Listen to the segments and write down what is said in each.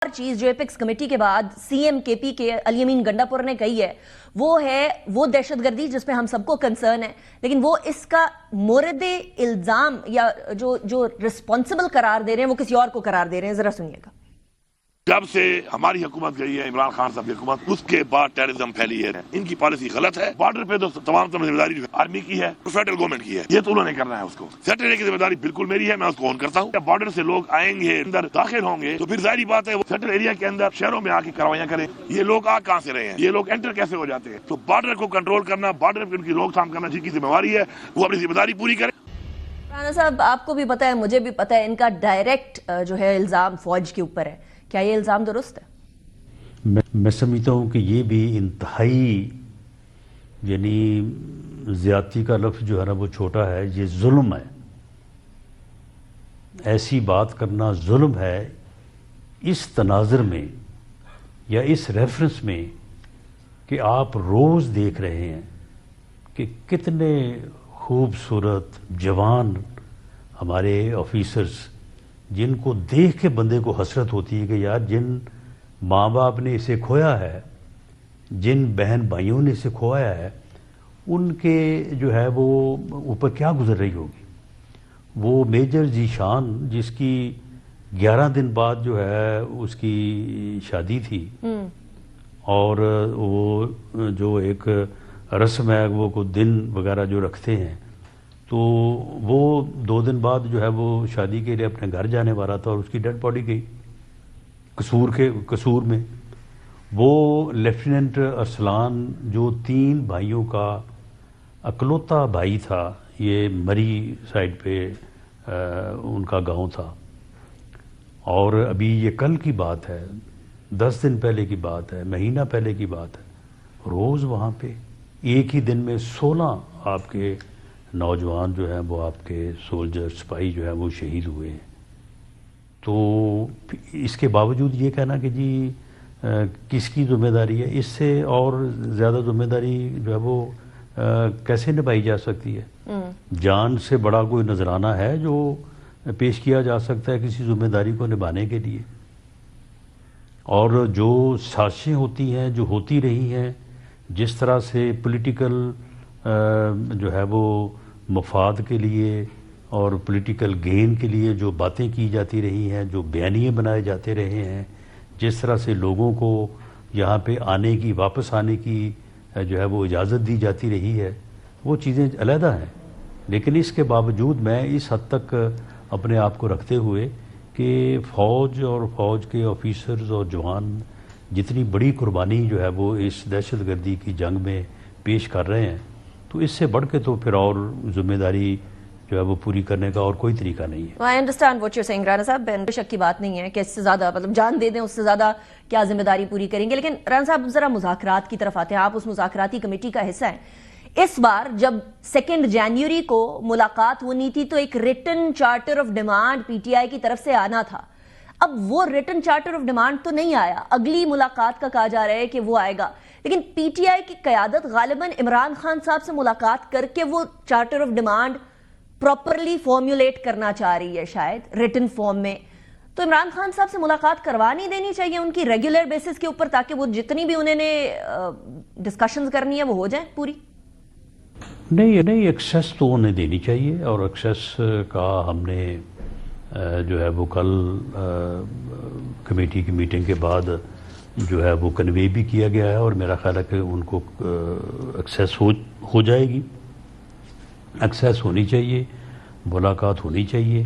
اور چیز جو ایپیکس کمیٹی کے بعد سی ایم کے پی کے علی امین گنڈاپور نے کہی ہے وہ دہشت گردی جس پہ ہم سب کو کنسرن ہے، لیکن وہ اس کا مورد الزام یا جو رسپانسبل قرار دے رہے ہیں وہ کسی اور کو قرار دے رہے ہیں. ذرا سنیے گا. جب سے ہماری حکومت گئی ہے عمران خان صاحب کی حکومت، اس کے بعد ٹیررزم پھیلی ہے. ان کی پالیسی غلط ہے. بارڈر پہ تو تمام ذمہ داری جو ہے آرمی کی ہے، فیڈرل گورنمنٹ کی ہے. یہ تو انہوں نے کرنا ہے. اس کو سیٹ کرنے کی ذمہ داری بالکل میری ہے. میں اس کو آن کرتا ہوں. جب بارڈر سے لوگ آئیں گے، اندر داخل ہوں گے، تو پھر ظاہری بات ہے وہ سیٹل ایریا کے اندر شہروں میں آ کے کاروائیاں کریں. یہ لوگ آ کہاں سے رہے ہیں؟ یہ لوگ انٹر کیسے ہو جاتے ہیں؟ تو بارڈر کو کنٹرول کرنا، بارڈر پہ ان کی روک تھام کرنا جن کی ذمہ داری ہے، وہ اپنی ذمہ داری پوری کریں. رانا صاحب، آپ کو بھی پتا ہے، مجھے بھی پتا ہے، ان کا ڈائریکٹ جو ہے الزام فوج کے اوپر ہے. کیا یہ الزام درست ہے؟ میں سمجھتا ہوں کہ یہ بھی انتہائی یعنی زیادتی کا لفظ جو ہے نا وہ چھوٹا ہے. یہ ظلم ہے. ایسی بات کرنا ظلم ہے اس تناظر میں یا اس ریفرنس میں کہ آپ روز دیکھ رہے ہیں کہ کتنے خوبصورت جوان ہمارے آفیسرز جن کو دیکھ کے بندے کو حسرت ہوتی ہے کہ یار جن ماں باپ نے اسے کھویا ہے، جن بہن بھائیوں نے اسے کھویا ہے، ان کے جو ہے وہ اوپر کیا گزر رہی ہوگی. وہ میجر ذیشان جس کی 11 دن بعد جو ہے اس کی شادی تھی، اور وہ جو ایک رسم ہے وہ کو دن وغیرہ جو رکھتے ہیں، تو وہ 2 دن بعد جو ہے وہ شادی کے لیے اپنے گھر جانے والا تھا اور اس کی ڈیڈ باڈی گئی قصور میں. وہ لیفٹیننٹ ارسلان جو 3 بھائیوں کا اکلوتا بھائی تھا، یہ مری سائڈ پہ ان کا گاؤں تھا، اور ابھی یہ کل کی بات ہے، 10 دن پہلے کی بات ہے، مہینہ پہلے کی بات ہے. روز وہاں پہ ایک ہی دن میں 16 آپ کے نوجوان جو ہیں وہ آپ کے سولجر سپاہی جو ہیں وہ شہید ہوئے ہیں. تو اس کے باوجود یہ کہنا کہ جی کس کی ذمہ داری ہے، اس سے اور زیادہ ذمہ داری جو ہے وہ کیسے نبھائی جا سکتی ہے؟ جان سے بڑا کوئی نذرانہ ہے جو پیش کیا جا سکتا ہے کسی ذمہ داری کو نبھانے کے لیے؟ اور جو سازشیں ہوتی ہیں، جو ہوتی رہی ہیں، جس طرح سے پولیٹیکل جو ہے وہ مفاد کے لیے اور پولیٹیکل گین کے لیے جو باتیں کی جاتی رہی ہیں، جو بیانیے بنائے جاتے رہے ہیں، جس طرح سے لوگوں کو یہاں پہ آنے کی، واپس آنے کی جو ہے وہ اجازت دی جاتی رہی ہے، وہ چیزیں علیحدہ ہیں. لیکن اس کے باوجود میں اس حد تک اپنے آپ کو رکھتے ہوئے کہ فوج اور فوج کے آفیسرز اور جوان جتنی بڑی قربانی جو ہے وہ اس دہشت گردی کی جنگ میں پیش کر رہے ہیں، تو اس سے بڑھ کے تو پھر اور ذمہ داری جو ہے وہ پوری کرنے کا اور کوئی طریقہ نہیں ہے. I understand what you're saying Rana صاحب. بے شک کی بات نہیں ہے کہ اس سے زیادہ مطلب جان دے دیں، اس سے زیادہ کیا ذمہ داری پوری کریں گے. لیکن رانا صاحب ذرا مذاکرات کی طرف آتے ہیں. آپ اس مذاکراتی کمیٹی کا حصہ ہیں. اس بار جب 2 جنوری کو ملاقات ہونی تھی تو ایک return charter of demand P T I کی طرف سے آنا تھا. اب وہ ریٹن چارٹر آف ڈیمانڈ تو نہیں آیا. اگلی ملاقات کا کہا جا رہا ہے کہ وہ آئے گا. لیکن پی ٹی آئی کی قیادت غالباً عمران خان صاحب سے ملاقات کر کے وہ charter of demand properly formulate کرنا چاہ رہی ہے، شاید ریٹن فارم میں. تو عمران خان صاحب سے ملاقات کروا نہیں دینی چاہیے ان کی ریگولر بیسس کے اوپر، تاکہ وہ جتنی بھی انہوں نے ڈسکشنز کرنی ہے وہ ہو جائیں پوری؟ نہیں، ایکسیس تو انہیں دینی چاہیے، اور ایکسیس کا ہم نے جو ہے وہ کل کمیٹی کی میٹنگ کے بعد جو ہے وہ کنوے بھی کیا گیا ہے، اور میرا خیال ہے کہ ان کو ایکسیس ہو جائے گی. ایکسیس ہونی چاہیے، ملاقات ہونی چاہیے.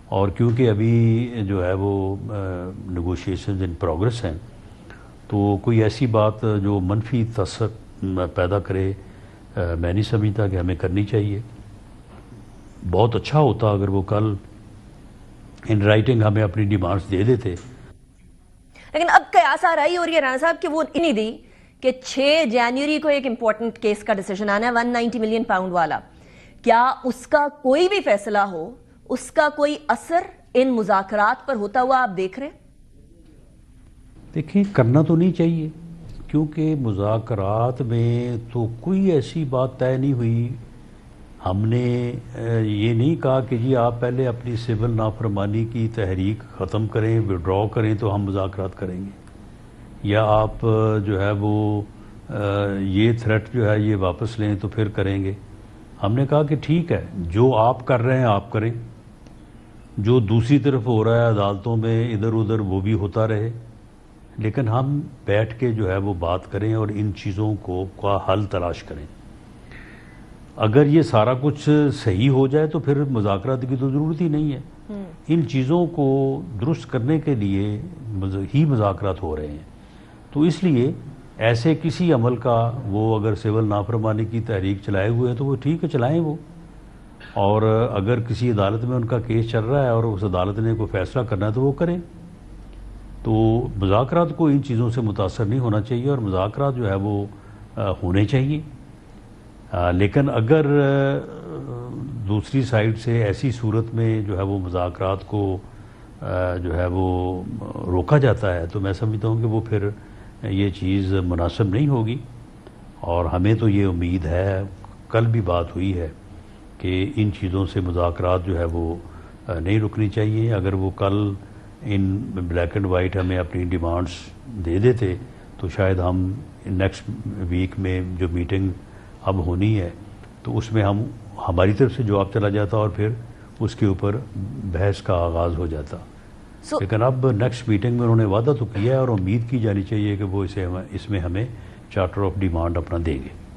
اور کیونکہ ابھی جو ہے وہ نیگوشیشنز ان پروگرس ہیں، تو کوئی ایسی بات جو منفی تاثر پیدا کرے میں نہیں سمجھتا کہ ہمیں کرنی چاہیے. بہت اچھا ہوتا اگر وہ کل ان رائٹنگ ہمیں اپنی ڈیمانڈز دے دیتے. لیکن اب قیاس آ رہی ہو رہی ہے رانا صاحب کہ وہ نہیں دی کہ 6 جنوری کو ایک امپورٹنٹ کیس کا ڈیسیجن آنا ہے 190 ملین پاؤنڈ والا. کیا اس کا کوئی بھی فیصلہ ہو، اس کا کوئی اثر ان مذاکرات پر ہوتا ہوا آپ دیکھ رہے ہیں؟ دیکھیں، کرنا تو نہیں چاہیے، کیونکہ مذاکرات میں تو کوئی ایسی بات طے نہیں ہوئی. ہم نے یہ نہیں کہا کہ جی آپ پہلے اپنی سول نافرمانی کی تحریک ختم کریں، وڈرا کریں تو ہم مذاکرات کریں گے، یا آپ جو ہے وہ یہ تھریٹ جو ہے یہ واپس لیں تو پھر کریں گے۔ ہم نے کہا کہ ٹھیک ہے، جو آپ کر رہے ہیں آپ کریں، جو دوسری طرف ہو رہا ہے عدالتوں میں ادھر ادھر وہ بھی ہوتا رہے، لیکن ہم بیٹھ کے جو ہے وہ بات کریں اور ان چیزوں کا حل تلاش کریں۔ اگر یہ سارا کچھ صحیح ہو جائے تو پھر مذاکرات کی تو ضرورت ہی نہیں ہے۔ ان چیزوں کو درست کرنے کے لیے ہی مذاکرات ہو رہے ہیں، تو اس لیے ایسے کسی عمل کا وہ اگر سول نافرمانی کی تحریک چلائے ہوئے ہیں تو وہ ٹھیک ہے، چلائیں وہ، اور اگر کسی عدالت میں ان کا کیس چل رہا ہے اور اس عدالت نے کوئی فیصلہ کرنا ہے تو وہ کریں۔ تو مذاکرات کو ان چیزوں سے متاثر نہیں ہونا چاہیے، اور مذاکرات جو ہے وہ ہونے چاہیے، لیکن اگر دوسری سائڈ سے ایسی صورت میں جو ہے وہ مذاکرات کو جو ہے وہ روکا جاتا ہے تو میں سمجھتا ہوں کہ وہ پھر یہ چیز مناسب نہیں ہوگی، اور ہمیں تو یہ امید ہے، کل بھی بات ہوئی ہے کہ ان چیزوں سے مذاکرات جو ہے وہ نہیں رکنی چاہیے۔ اگر وہ کل ان بلیک اینڈ وائٹ ہمیں اپنی ڈیمانڈز دے دیتے تو شاید ہم نیکسٹ ویک میں جو میٹنگ اب ہونی ہے تو اس میں ہماری طرف سے جواب چلا جاتا اور پھر اس کے اوپر بحث کا آغاز ہو جاتا۔ لیکن اب نیکسٹ میٹنگ میں انہوں نے وعدہ تو کیا ہے اور امید کی جانی چاہیے کہ وہ اس میں ہمیں چارٹر آف ڈیمانڈ اپنا دیں گے۔